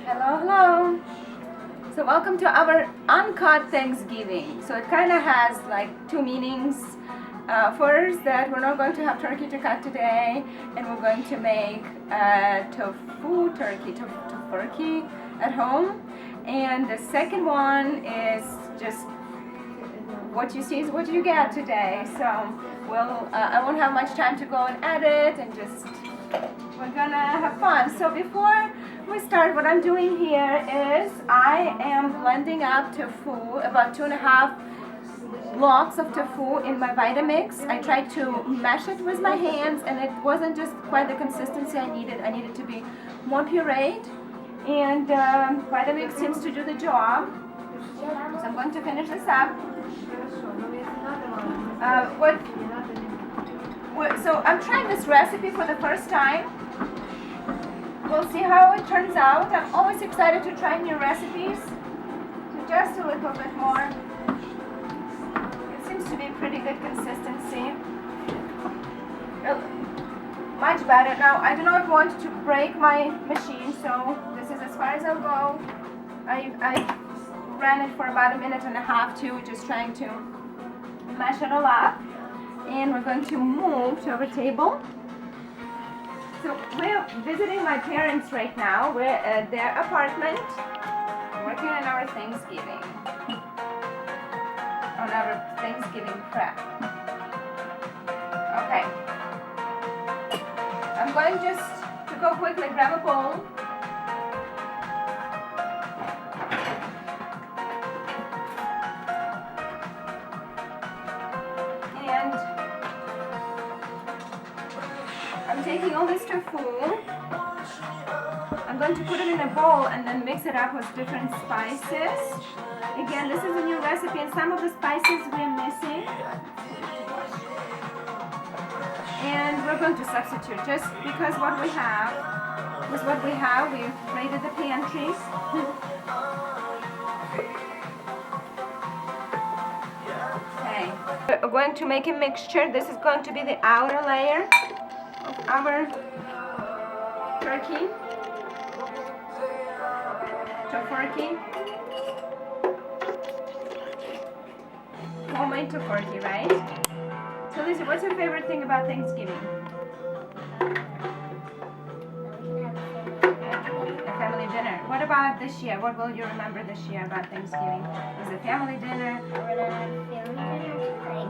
Hello, hello. So welcome to our uncut Thanksgiving. So it kind of has like two meanings. First, that we're not going to have turkey to cut today, and we're going to make tofu turkey at home. And the second one is just what you see is what you get today. So I won't have much time to go and edit, and just we're gonna have fun. So before we start, what I'm doing here is I am blending up tofu, about 2.5 blocks of tofu in my Vitamix. I tried to mash it with my hands, and it wasn't just quite the consistency I needed. I needed to be more pureed, and Vitamix seems to do the job. So I'm going to finish this up. So I'm trying this recipe for the first time. We'll see how it turns out. I'm always excited to try new recipes. So just a little bit more. It seems to be pretty good consistency. Much better. Now I do not want to break my machine, so this is as far as I'll go. I ran it for about 1.5 minutes too, just trying to mash it all up. And we're going to move to our table. So we're visiting my parents right now. We're at their apartment, working on our Thanksgiving, on our Thanksgiving prep. Okay. I'm going just to go quickly grab a bowl. And I'm taking all this tofu. I'm going to put it in a bowl and then mix it up with different spices. Again, this is a new recipe, and some of the spices we're missing. And we're going to substitute just because what we have is what we have. We've raided the pantries. Okay. We're going to make a mixture. This is going to be the outer layer of our turkey. Tofurkey. Homemade tofurkey, right? So Lisa, what's your favorite thing about Thanksgiving? A family dinner. What about this year? What will you remember this year about Thanksgiving? Was it family dinner?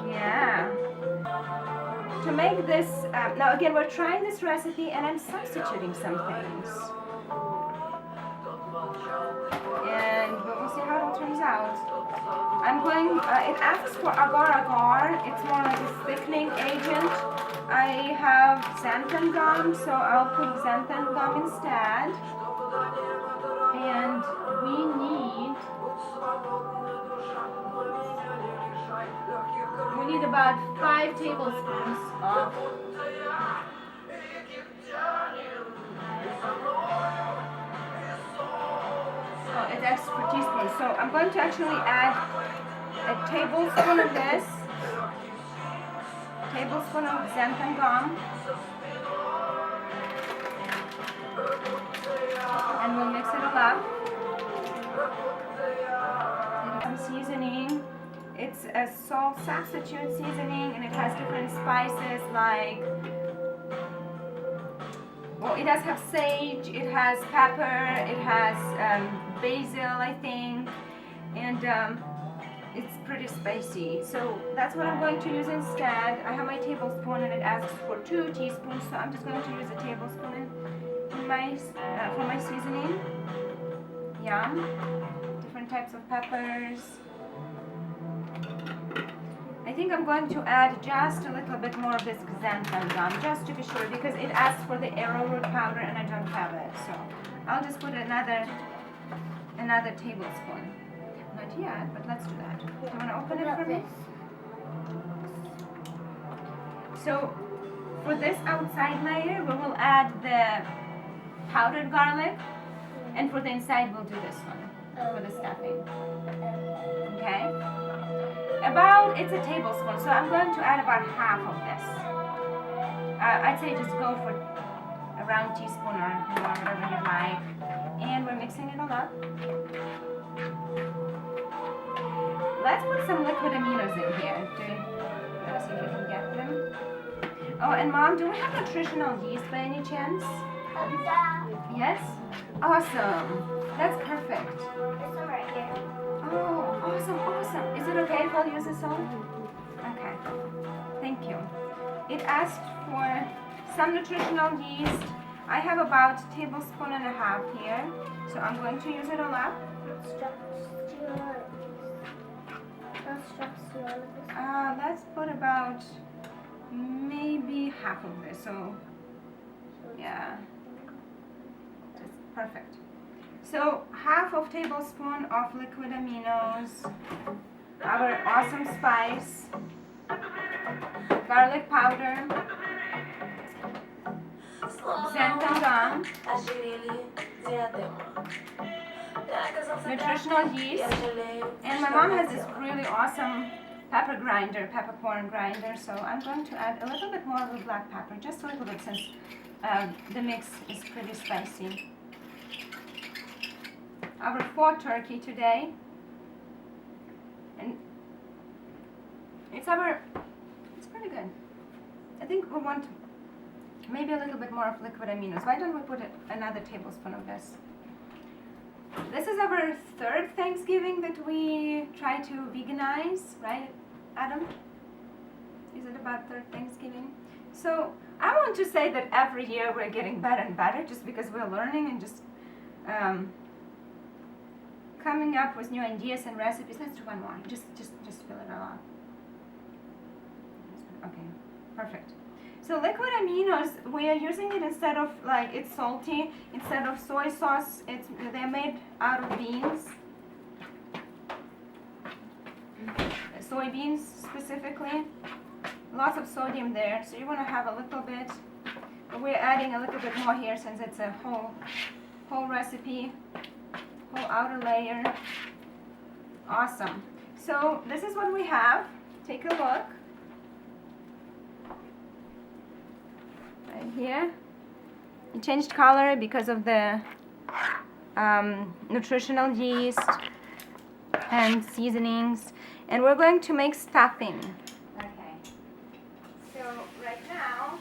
Yeah. To make this, now again, we're trying this recipe and I'm substituting some things. And we'll see how it all turns out. I'm going, it asks for agar-agar. It's more like a thickening agent. I have xanthan gum, so I'll put xanthan gum instead. And we need about 5 tablespoons of it asks for teaspoons. So I'm going to actually add a tablespoon of this, tablespoon of xanthan gum, and we'll mix it all up. Some seasoning. It's a salt substitute seasoning, and it has different spices like, well, it does have sage, it has pepper, it has basil, I think, and it's pretty spicy. So that's what I'm going to use instead. I have my tablespoon, and it asks for 2 teaspoons, so I'm just going to use a tablespoon in my for my seasoning. Yum. Different types of peppers. I think I'm going to add just a little bit more of this xanthan gum, just to be sure, because it asks for the arrowroot powder and I don't have it. So I'll just put another tablespoon. Not yet, but let's do that. Do you want to open it for me? So for this outside layer, we will add the powdered garlic, and for the inside, we'll do this one for the stuffing. Okay? It's a tablespoon, so I'm going to add about half of this. I'd say just go for a round teaspoon or more, whatever you like. And we're mixing it all up. Let's put some liquid aminos in here. Let's see if you can get them. Oh, and Mom, do we have nutritional yeast by any chance? Yes? Awesome. That's perfect. There's some right here. Oh, awesome, awesome. Is it okay if I'll use this all? Okay. Thank you. It asked for some nutritional yeast. I have about a tablespoon and a half here. So I'm going to use it all up. Let's put about maybe half of this. So, yeah. Just perfect. So, half of tablespoon of liquid aminos, our awesome spice, garlic powder, xanthan nutritional yeast, and my mom has this really awesome peppercorn grinder, so I'm going to add a little bit more of the black pepper, just a little bit, since the mix is pretty spicy. Our faux turkey today, and it's pretty good. I think we want maybe a little bit more of liquid aminos. Why don't we put another tablespoon of this? This is our third Thanksgiving that we try to veganize, right, Adam? Is it about third Thanksgiving? So I want to say that every year we're getting better and better, just because we're learning and just coming up with new ideas and recipes. Let's do one more. Just fill it all up. Okay, perfect. So liquid aminos, we are using it instead of, like, it's salty, instead of soy sauce. They're made out of beans, soybeans specifically. Lots of sodium there, so you want to have a little bit. But we're adding a little bit more here since it's a whole recipe, whole outer layer. Awesome. So this is what we have. Take a look. Right here. It changed color because of the nutritional yeast and seasonings. And we're going to make stuffing. Okay. So right now,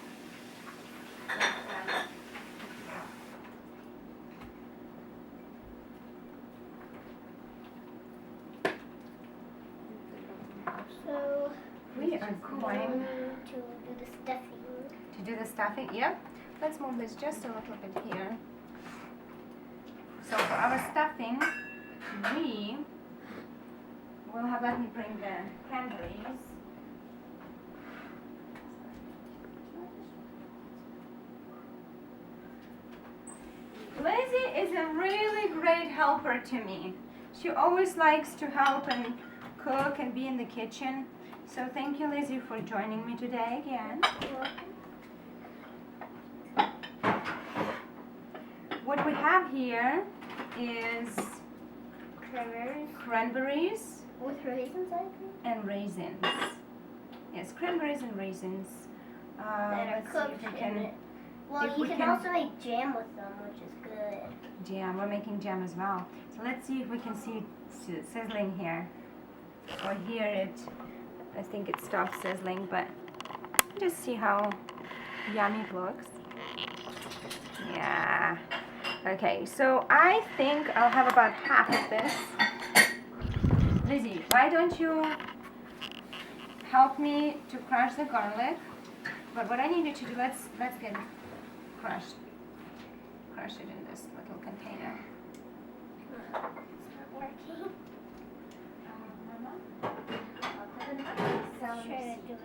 so we are going to do the stuffing. to do the stuffing. Yep. Let's move this just a little bit here. So for our stuffing, we will have, let me bring the cranberries. Lizzie is a really great helper to me. She always likes to help and cook and be in the kitchen. So thank you, Lizzie, for joining me today again. What we have here is cranberries With raisins, I think. and raisins. Yes, cranberries and raisins. That are Let's see cooked if we in can. it. Well, if you we can can- also make jam with them, which is good. Jam. We're making jam as well. So let's see if we can see sizzling here. Or hear it. I think it stopped sizzling, but just see how yummy it looks. Yeah. Okay, so I think I'll have about half of this. Lizzie, why don't you help me to crush the garlic? But what I need you to do, let's get crushed. Crush it in this little container. It's not working. Mama? Let's try to do it.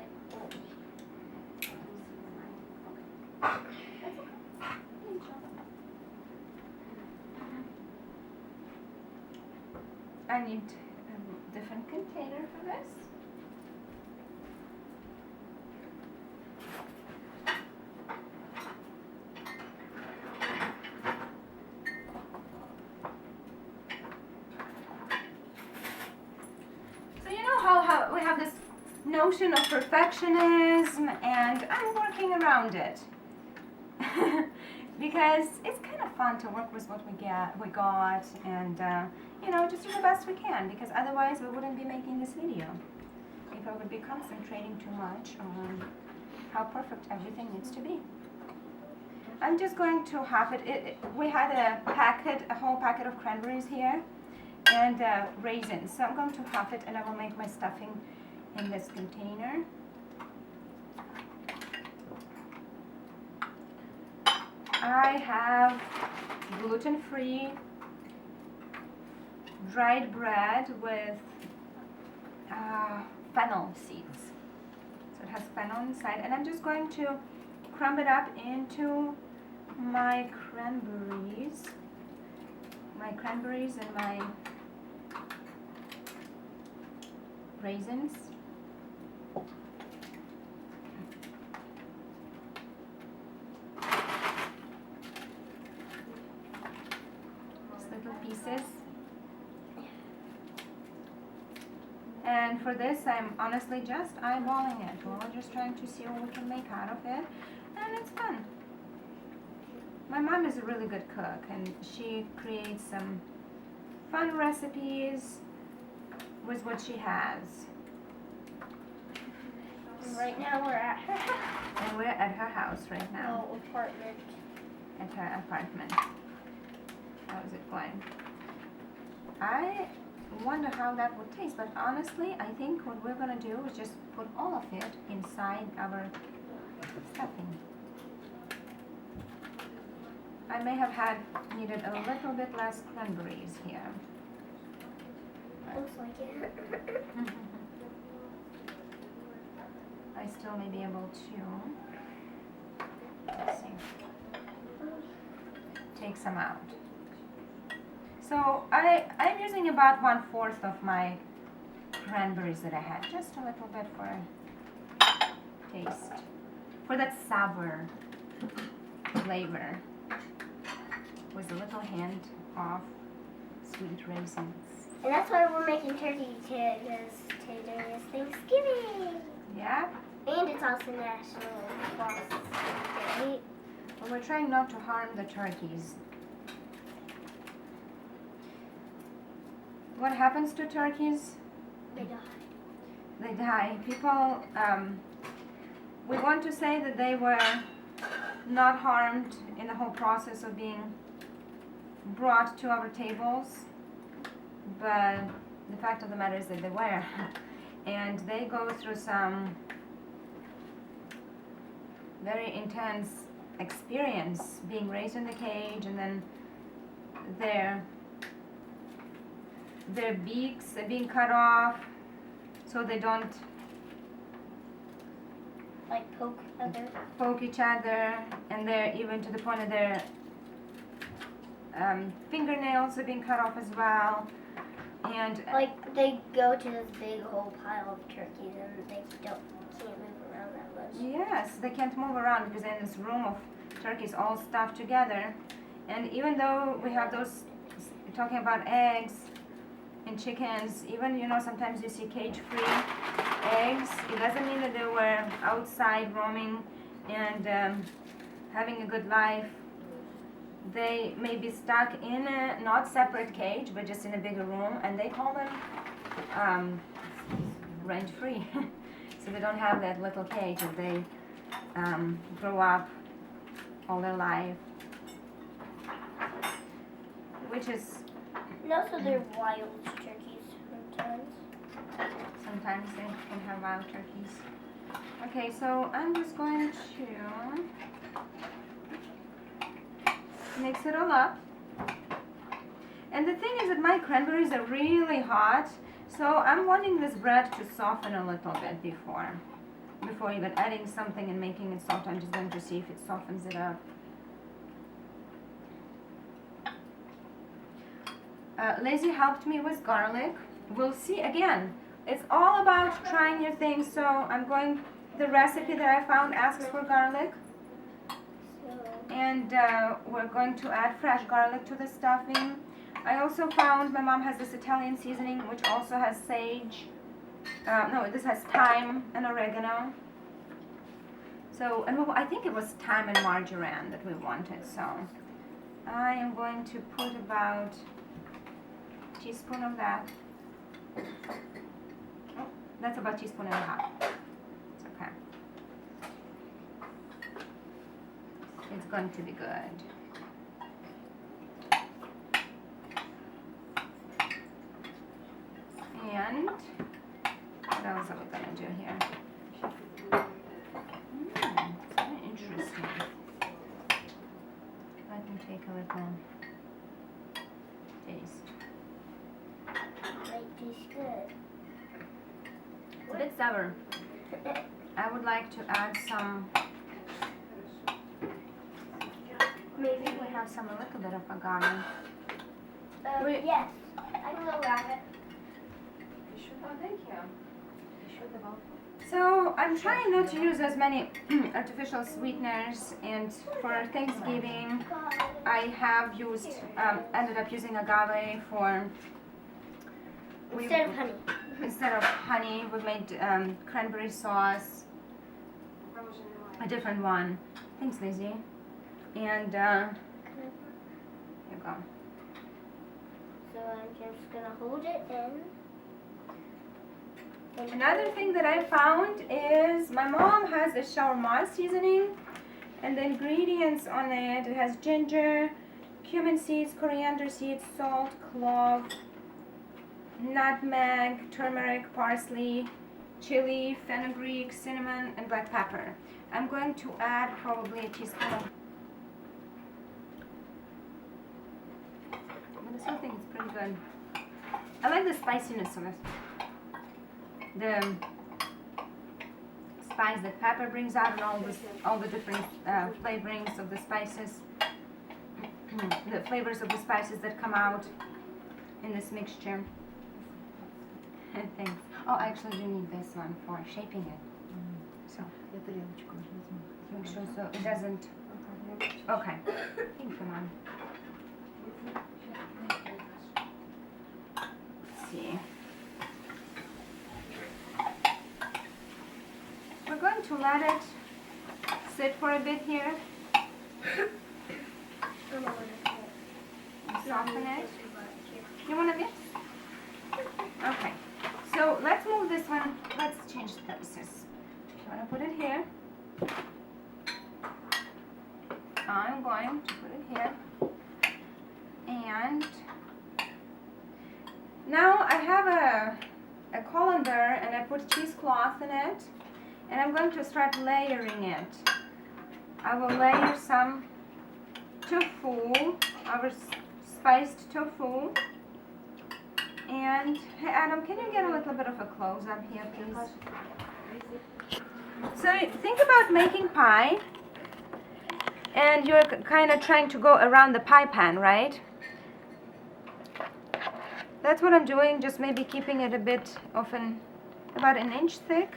I need a different container for this. So you know how we have this notion of perfectionism, and I'm working around it. Because it's kind of fun to work with what we got, and you know, just do the best we can, because otherwise we wouldn't be making this video if I would be concentrating too much on how perfect everything needs to be. I'm just going to half it. We had a whole packet of cranberries here, and raisins. So I'm going to half it, and I will make my stuffing in this container. I have gluten-free dried bread with fennel seeds. So it has fennel inside, and I'm just going to crumb it up into my cranberries and my raisins. Just little pieces. And for this, I'm honestly just eyeballing it. We're just trying to see what we can make out of it, and it's fun. My mom is a really good cook, and she creates some fun recipes with what she has. Right now we're at her house. And we're at her house right now. Oh, apartment. At her apartment. How is it going? I wonder how that would taste, but honestly, I think what we're gonna do is just put all of it inside our stuffing. I may have needed a little bit less cranberries here. Looks like it. I still may be able to, let's see, take some out. So I'm using about 1/4 of my cranberries that I had, just a little bit for taste, for that sour flavor, with a little hint of sweet raisins. And that's why we're making turkey today, because today is Thanksgiving. Yeah? And it's also National Boss Day. Well, we're trying not to harm the turkeys. What happens to turkeys? They die. They die. People, we want to say that they were not harmed in the whole process of being brought to our tables, but the fact of the matter is that they were. And they go through some very intense experience being raised in the cage, and then their beaks are being cut off so they don't Like poke each other, and they're even to the point that their fingernails are being cut off as well. And like they go to this big whole pile of turkeys and they can't move around that much. yes, they can't move around because they're in this room of turkeys all stuffed together. And even though we have those, talking about eggs and chickens, even, you know, sometimes you see cage-free eggs, it doesn't mean that they were outside roaming and having a good life. They may be stuck in a not separate cage, but just in a bigger room, and they call them rent-free. So they don't have that little cage that they grow up all their life, which is And also they're wild turkeys sometimes. sometimes they can have wild turkeys. Okay, so I'm just going to mix it all up. And the thing is that my cranberries are really hot, so I'm wanting this bread to soften a little bit before even adding something and making it soft. I'm just going to see if it softens it up. Lizzie helped me with garlic. We'll see again. It's all about trying new things. So the recipe that I found asks for garlic. And we're going to add fresh garlic to the stuffing. I also found my mom has this Italian seasoning which also has sage. No, this has thyme and oregano. So, and I think it was thyme and marjoram that we wanted. So I am going to put about a teaspoon of that. Oh, that's about a teaspoon and a half. It's okay. It's going to be good. And what else are we gonna do here? It's very interesting. Let me take a little taste. Might taste good. It's a bit sour. I would like to add some. Maybe we have a little bit of agave. Wait. Yes, I can go grab it. Oh, thank you. So I'm trying not to use as many artificial sweeteners, and for Thanksgiving I have used, ended up using agave for Instead of honey. Instead of honey, we made cranberry sauce, a different one. Thanks, Lizzie. And here you go. So I'm just gonna hold it in. Another thing that I found is my mom has the shawarma seasoning, and the ingredients on it has ginger, cumin seeds, coriander seeds, salt, clove, nutmeg, turmeric, parsley, chili, fenugreek, cinnamon, and black pepper. I'm going to add probably a teaspoon of. This whole thing is pretty good. I like the spiciness of it. The spice that pepper brings out, and all the different flavorings of the spices, the flavors of the spices that come out in this mixture. Thanks. Oh, actually, you need this one for shaping it. So, make sure so it doesn't. Okay. Thank you, Mom. Let's see. We're going to let it sit for a bit here. Soften it. You want a bit? Okay. So let's move this one. Let's change places. You want to put it here? I'm going to put it here. And now I have a colander, and I put cheesecloth in it. And I'm going to start layering it. I will layer some tofu, our spiced tofu. And hey Adam, can you get a little bit of a close-up here, please? So think about making pie, and you're kind of trying to go around the pie pan, right? That's what I'm doing, just maybe keeping it a bit of about an inch thick.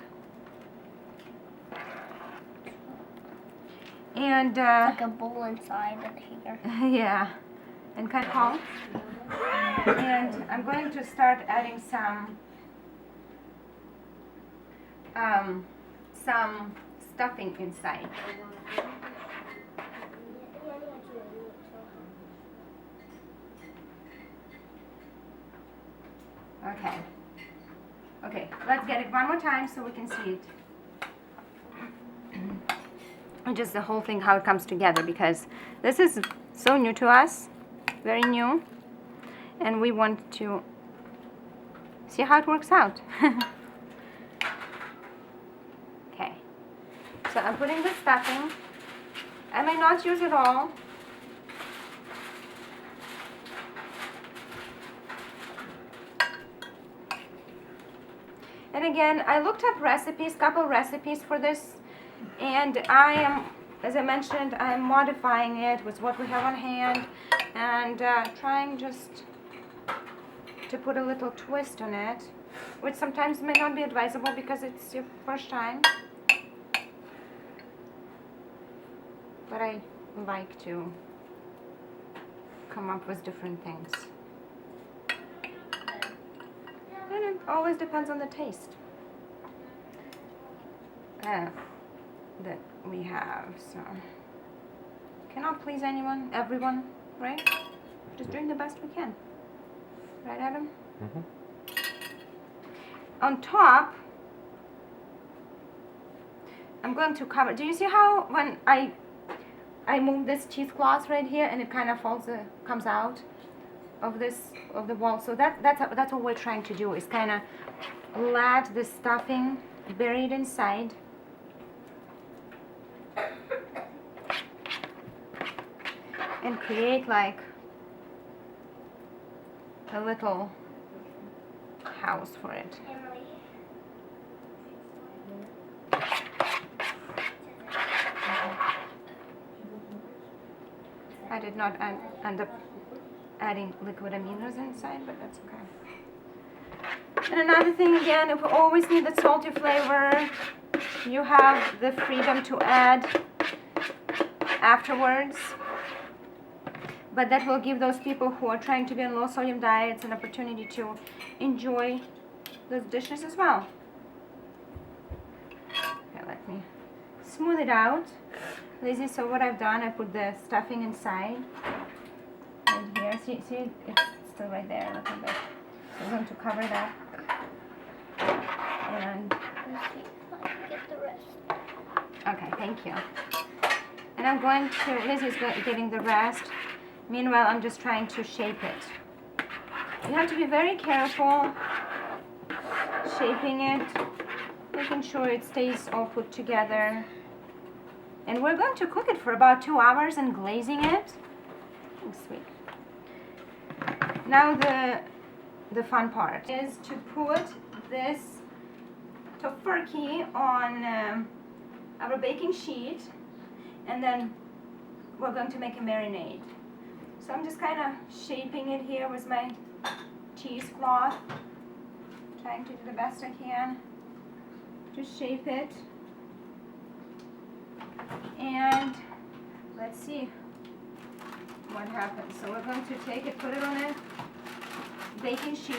And like a bowl inside of here. yeah, and kind of calm. And I'm going to start adding some stuffing inside. Okay. Okay, let's get it one more time so we can see it. And just the whole thing, how it comes together, because this is so new to us, very new, and we want to see how it works out. Okay, so I'm putting the stuffing. I may not use it all. And again, I looked up recipes, couple recipes for this, and I am, as I mentioned, I'm modifying it with what we have on hand, and trying just to put a little twist on it, which sometimes may not be advisable because it's your first time. But I like to come up with different things. And it always depends on the taste that we have. So cannot please everyone. right? Just doing the best we can. Right, Adam? Mm-hmm. On top, I'm going to cover. Do you see how when I move this cheesecloth right here and it kind of comes out of the wall? So that's what we're trying to do, is kind of let the stuffing buried inside. And create like a little house for it. Emily. I did not end up adding liquid aminos inside, but that's okay. And another thing, again, if we always need the salty flavor, you have the freedom to add afterwards. But that will give those people who are trying to be on low sodium diets an opportunity to enjoy those dishes as well. Okay, let me smooth it out. Lizzie, so what I've done, I put the stuffing inside. Right here. See, it's still right there a little bit. So I'm going to cover that. And Let's see if I can get the rest. okay, thank you. And I'm going to, Lizzie's getting the rest. Meanwhile, I'm just trying to shape it. You have to be very careful shaping it, making sure it stays all put together. And we're going to cook it for about 2 hours and glazing it. Oh, sweet. Now the fun part is to put this tofurkey on our baking sheet, and then we're going to make a marinade. So I'm just kind of shaping it here with my cheesecloth, trying to do the best I can to shape it. And let's see what happens. So we're going to take it, put it on a baking sheet.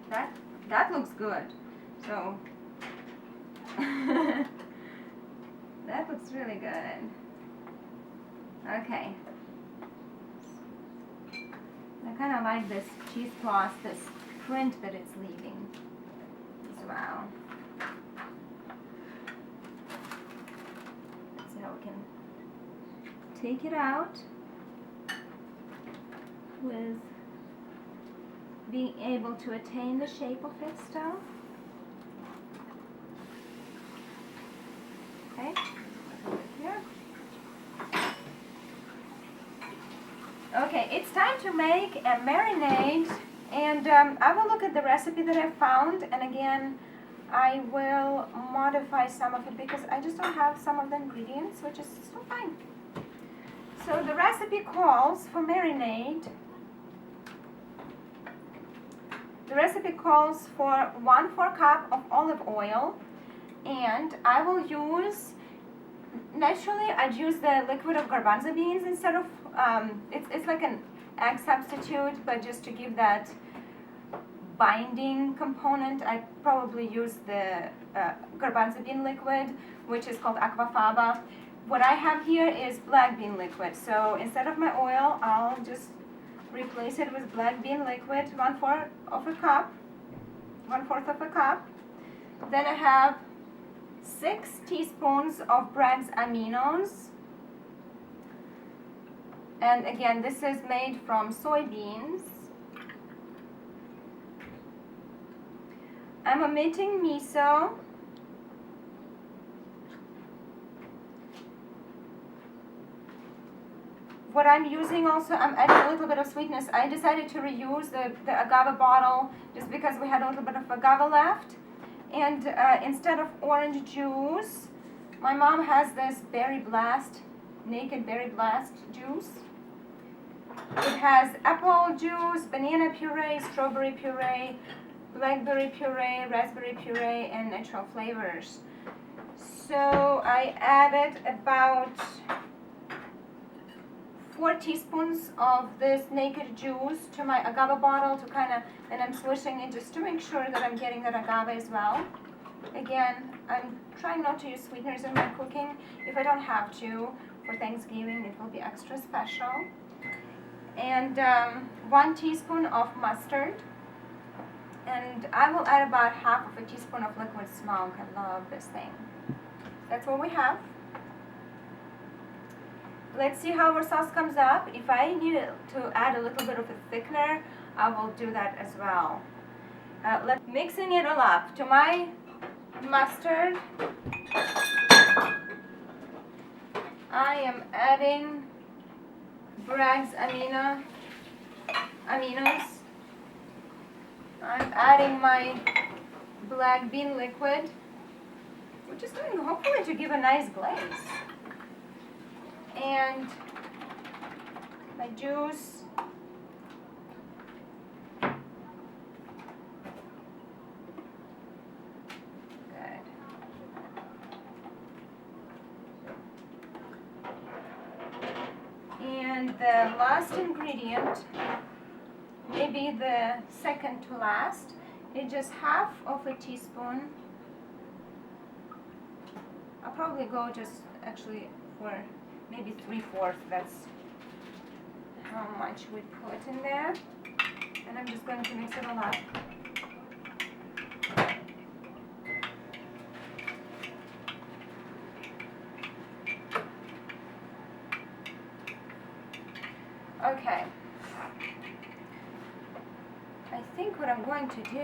That looks good. So that looks really good. Okay. I kind of like this cheesecloth, this print that it's leaving as well. Let's see how we can take it out with being able to attain the shape of it still. Okay, over here. Okay, it's time to make a marinade, and I will look at the recipe that I found, and again I will modify some of it because I just don't have some of the ingredients, which is still fine. So the recipe calls for marinade. The recipe calls for 1/4 cup of olive oil, and I will use, naturally I'd use the liquid of garbanzo beans instead of, it's like an egg substitute, but just to give that binding component, I probably use the garbanzo bean liquid, which is called aquafaba. What I have here is black bean liquid, so instead of my oil, I'll just replace it with black bean liquid, 1/4 of a cup. Then I have 6 teaspoons of Bragg's aminos. And again, this is made from soybeans. I'm omitting miso. What I'm using also, I'm adding a little bit of sweetness. I decided to reuse the agave bottle just because we had a little bit of agave left. And instead of orange juice, my mom has this Berry Blast, Naked Berry Blast juice. It has apple juice, banana puree, strawberry puree, blackberry puree, raspberry puree, and natural flavors. So I added about 4 teaspoons of this naked juice to my agave bottle to kind of, and I'm swishing it just to make sure that I'm getting that agave as well. Again, I'm trying not to use sweeteners in my cooking if I don't have to. for Thanksgiving. It will be extra special. And 1 teaspoon of mustard. And I will add about half of a teaspoon of liquid smoke. I love this thing. That's what we have. Let's see how our sauce comes up. If I need to add a little bit of a thickener, I will do that as well. Mixing it all up. To my mustard, I am adding Bragg's aminos. I'm adding my black bean liquid, which is going hopefully to give a nice glaze. And my juice. Good. And the last ingredient, maybe the second to last, is just half of a teaspoon. I'll probably go just actually for maybe 3/4. That's how much we put in there. And I'm just going to mix it all up. Okay. I think what I'm going to do,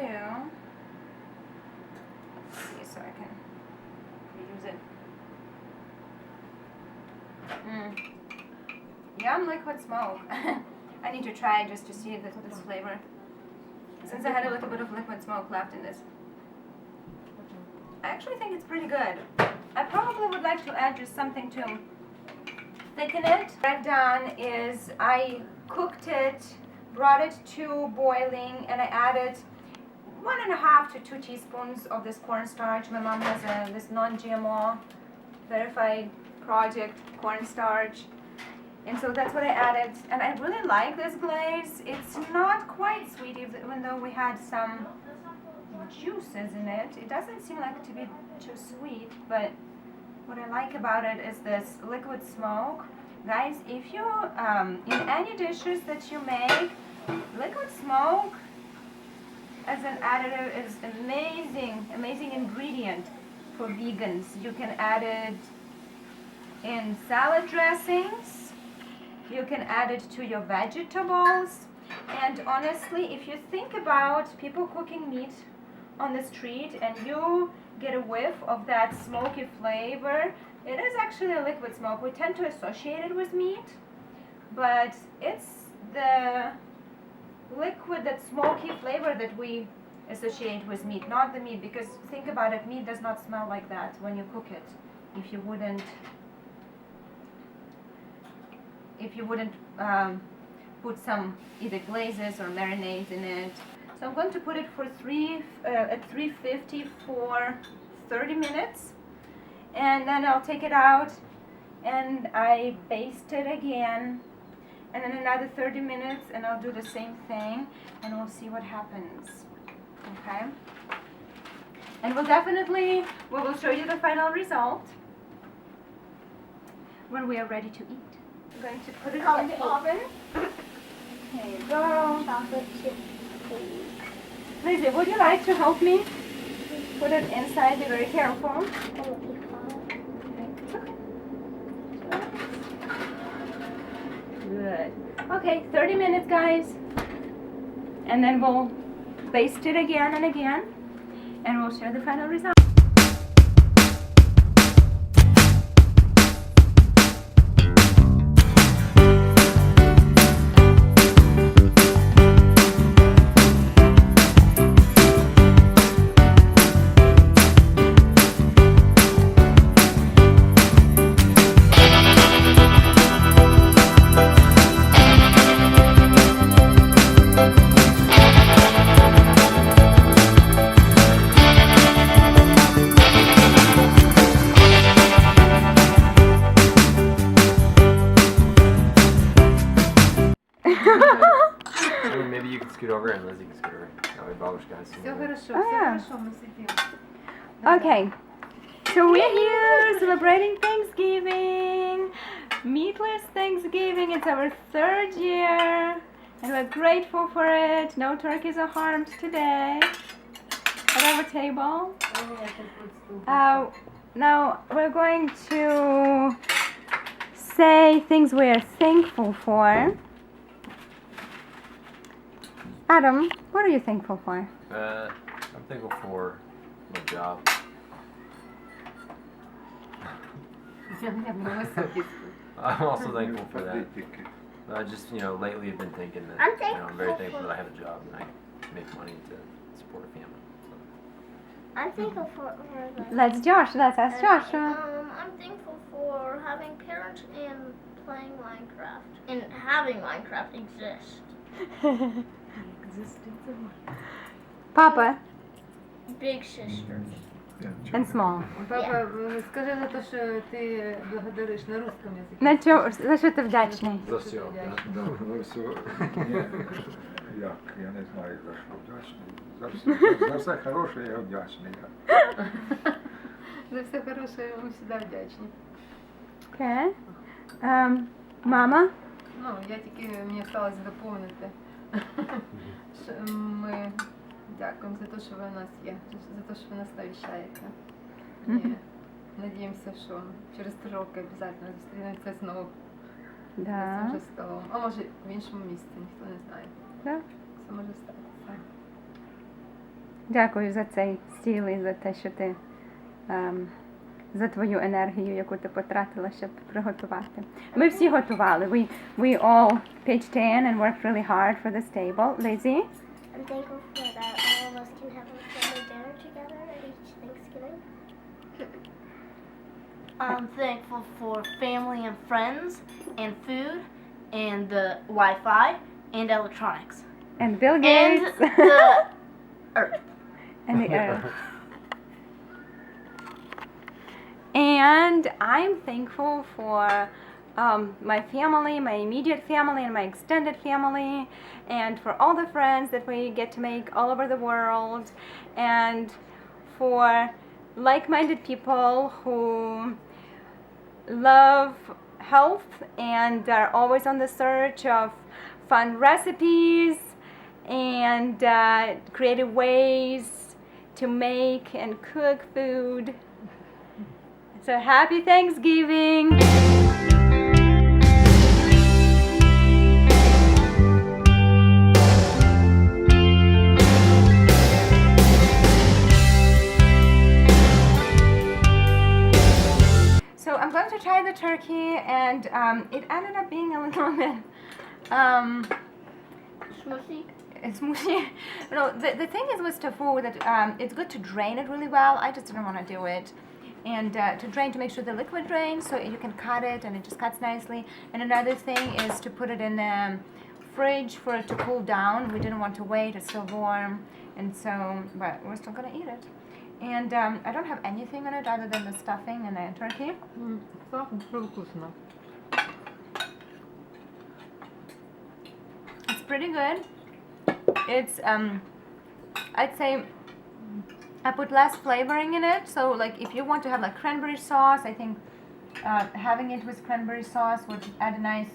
let's see so I can reuse it. Yum liquid smoke. I need to try it just to see this flavor. Since I had a little bit of liquid smoke left in this. I actually think it's pretty good. I probably would like to add just something to thicken it. What I've done is I cooked it, brought it to boiling, and I added 1.5 to 2 teaspoons of this cornstarch. My mom has this non-GMO verified project cornstarch, and so that's what I added. And I really like this glaze. It's not quite sweet, even though we had some juices in it. It doesn't seem like to be too sweet, but what I like about it is this liquid smoke. Guys, if you, in any dishes that you make, liquid smoke as an additive is amazing ingredient for vegans. You can add it in salad dressings. You can add it to your vegetables. And honestly, if you think about people cooking meat on the street and you get a whiff of that smoky flavor, it is actually a liquid smoke. We tend to associate it with meat, but it's the liquid, that smoky flavor that we associate with meat, not the meat, because think about it, meat does not smell like that when you cook it. If you wouldn't put some either glazes or marinades in it. So I'm going to put it for at 350 for 30 minutes, and then I'll take it out and I baste it again, and then another 30 minutes, and I'll do the same thing, and we'll see what happens. Okay? And we will show you the final result when we are ready to eat. I'm going to put it in the oven. There you go. Chocolate chip cookies. Lizzie, would you like to help me put it inside? Be very careful. That would be fun. Good. Okay, 30 minutes, guys. And then we'll baste it again and again, and we'll share the final result. Maybe you can scoot over and Lizzie can scoot over. That way бабушка has Все хорошо, Oh, yeah. все хорошо, мы сидим. Okay, so we're here celebrating Thanksgiving. meatless Thanksgiving. It's our 3rd year, and we're grateful for it. No turkeys are harmed today at our table. Now we're going to say things we are thankful for. Adam, what are you thankful for? I'm thankful for my job. I'm also thankful for that. I just, lately have been thinking that, I'm very thankful that I have a job and I make money to support a family. So. I'm thankful for the. Let's ask Josh. I'm thankful for having parents and playing Minecraft and having Minecraft exist. Papa Big sisters. and small. Папа, скажи за те, що ти благодариш на русском язикі. На чому, за що ти вдячний? За все. Ну все, ні, як, я не знаю за що вдячний. За все хороше я вдячний. За все хороше ми завжди вдячні. Okay. Мама? Ну, я тільки, мені сталося доповнити. Що ми дякуємо за те, що ви у нас є, за те, що ви нас навіщаєте. І надіємося, що через 3 роки обов'язково зустрінемося знову за Да. цим же столом. А може в іншому місці, ніхто не знає. Да. Все може статися. Дякую за цей стіл і за те, що ти за твою енергію, яку ти потратила, щоб приготувати. Ми всі готували. We all pitched in and worked really hard for this table. Lizzie? I'm thankful for that all of us can have a family dinner together each Thanksgiving. I'm thankful for family and friends and food and the Wi-Fi and electronics. And Bill And Gates. the earth. And the earth. And I'm thankful for my family, my immediate family, and my extended family, and for all the friends that we get to make all over the world, and for like-minded people who love health and are always on the search of fun recipes and creative ways to make and cook food. So happy Thanksgiving! So I'm going to try the turkey, and it ended up being a little bit Smushy. it's mushy. No, the thing is with tofu that it's good to drain it really well. I just didn't want to do it. And to drain, to make sure the liquid drains, so you can cut it and it just cuts nicely. And another thing is to put it in the fridge for it to cool down. We didn't want to wait, it's still warm. And so, but we're still gonna eat it. And I don't have anything in it other than the stuffing and the turkey. Так, дуже вкусно. It's pretty good. It's I'd say I put less flavoring in it. So like if you want to have like cranberry sauce, I think having it with cranberry sauce would add a nice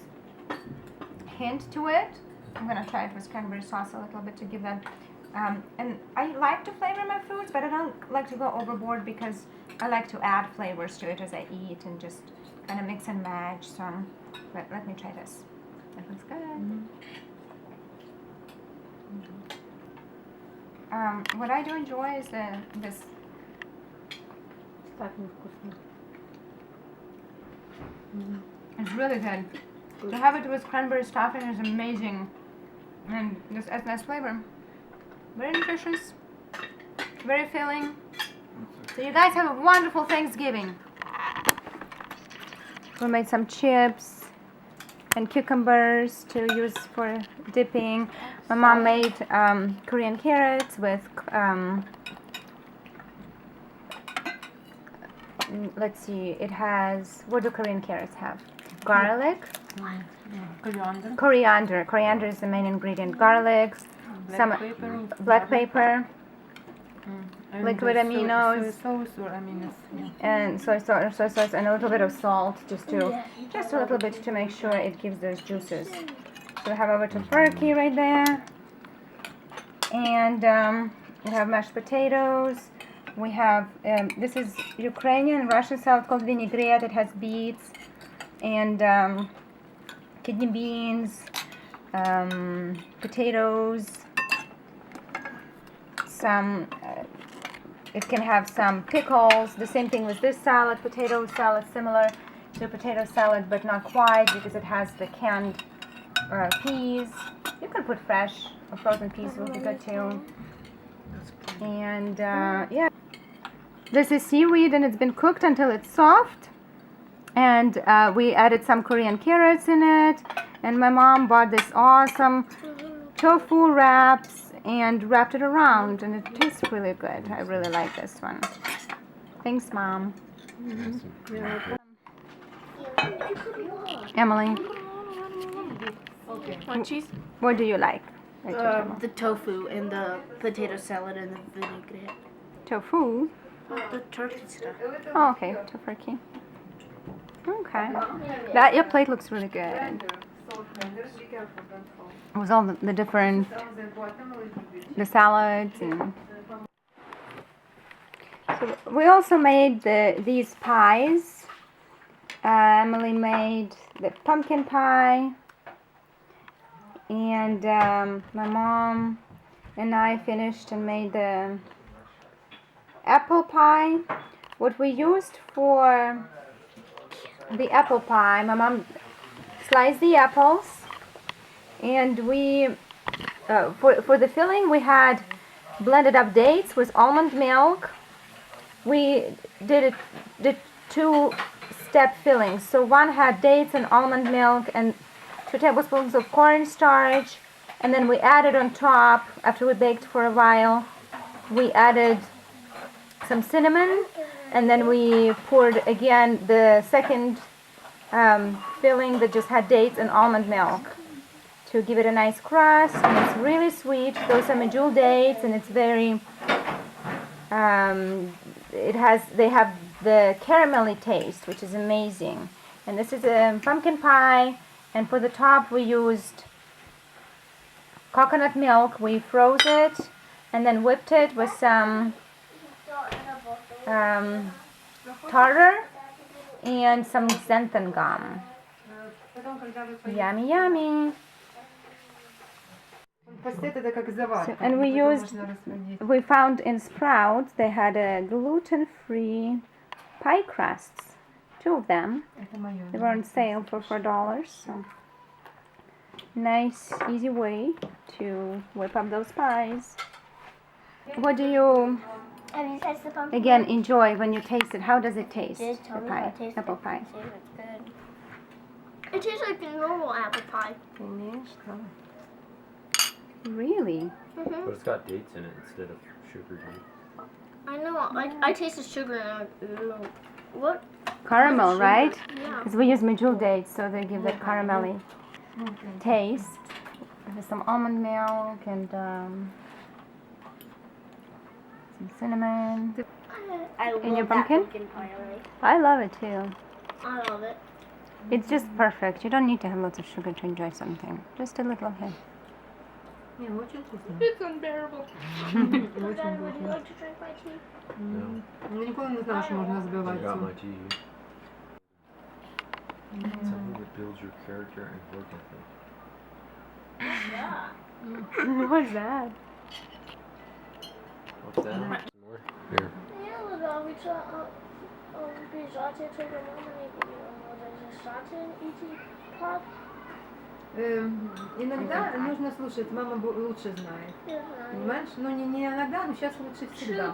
hint to it. I'm gonna try it with cranberry sauce a little bit to give that. And I like to flavor my foods, but I don't like to go overboard because I like to add flavors to it as I eat and just kind of mix and match. So, but let me try this. That looks good. What I do enjoy is this. Так невкусно. It's really good. To have it with cranberry stuffing is amazing, and this adds nice flavor. Very nutritious, very filling. So you guys have a wonderful Thanksgiving. We made some chips and cucumbers to use for dipping. My mom made Korean carrots with let's see, it has, what do Korean carrots have? Garlic, coriander is the main ingredient. Garlic, some Pepper. black pepper, And Liquid the aminos. Soy sauce or aminos. Yeah. and soy sauce, and a little bit of salt, just a little bit to make sure it gives those juices. So we have our tofurkey right there, and we have mashed potatoes. We have this is Ukrainian and Russian salad called vinaigrette. It has beets and kidney beans, potatoes. Some it can have some pickles. The same thing with this salad. Potato salad, similar to potato salad, but not quite because it has the canned peas. You can put fresh or frozen peas, will be good too. And yeah, this is seaweed, and it's been cooked until it's soft. And we added some Korean carrots in it. And my mom bought this awesome tofu wraps and wrapped it around, and it tastes really good. I really like this one. Thanks, Mom. Emily, Want cheese? what do you like? The tofu and the potato salad and the vinaigrette. Tofu? The turkey stuff. Oh, okay, tofurkey. Okay. That your plate looks really good. With all the different the salads and so we also made these pies. Emily made the pumpkin pie, and my mom and I finished and made the apple pie. What we used for the apple pie, my mom sliced the apples, and we for the filling we had blended up dates with almond milk. We did 2-step fillings. So one had dates and almond milk and 2 tablespoons of cornstarch, and then we added on top, after we baked for a while, we added some cinnamon, and then we poured again the second filling that just had dates and almond milk to give it a nice crust. And it's really sweet. Those are medjool dates, and it's very they have the caramelly taste, which is amazing. And this is a pumpkin pie, and for the top we used coconut milk. We froze it and then whipped it with some tartar and some xanthan gum. Yummy, yummy. So, and we found in Sprouts they had a gluten-free pie crusts, 2 of them. They were on sale for $4. So nice, easy way to whip up those pies. What do you again enjoy when you taste it? How does it taste? The pie, apple pie. It tastes like a normal apple pie. Really? But it's got dates in it instead of sugar. I know. I taste the sugar and I'm like, ew. What? Caramel, right? Yeah. Because we use medjool dates, so they give that caramelly taste. There's some almond milk and some cinnamon. I love And your that pumpkin? pie already. I love it too. I love it. It's just perfect. You don't need to have lots of sugar to enjoy something. Just a little hit. It's unbearable. Daddy, would you like to drink my tea? No. Я ніколи не знала, що можна I збивати got цю. my tea. Something that builds your character and work ethic. What's that? What's that? Some more? Here. Я луковиця біжати до мамы не шатен идти пап. Иногда нужно слушать, мама лучше знает. Понимаешь? Ну не иногда, но сейчас лучше всегда.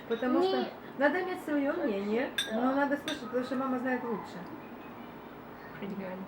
Потому что надо иметь свое мнение, но надо слушать, потому что мама знает лучше. Pretty good.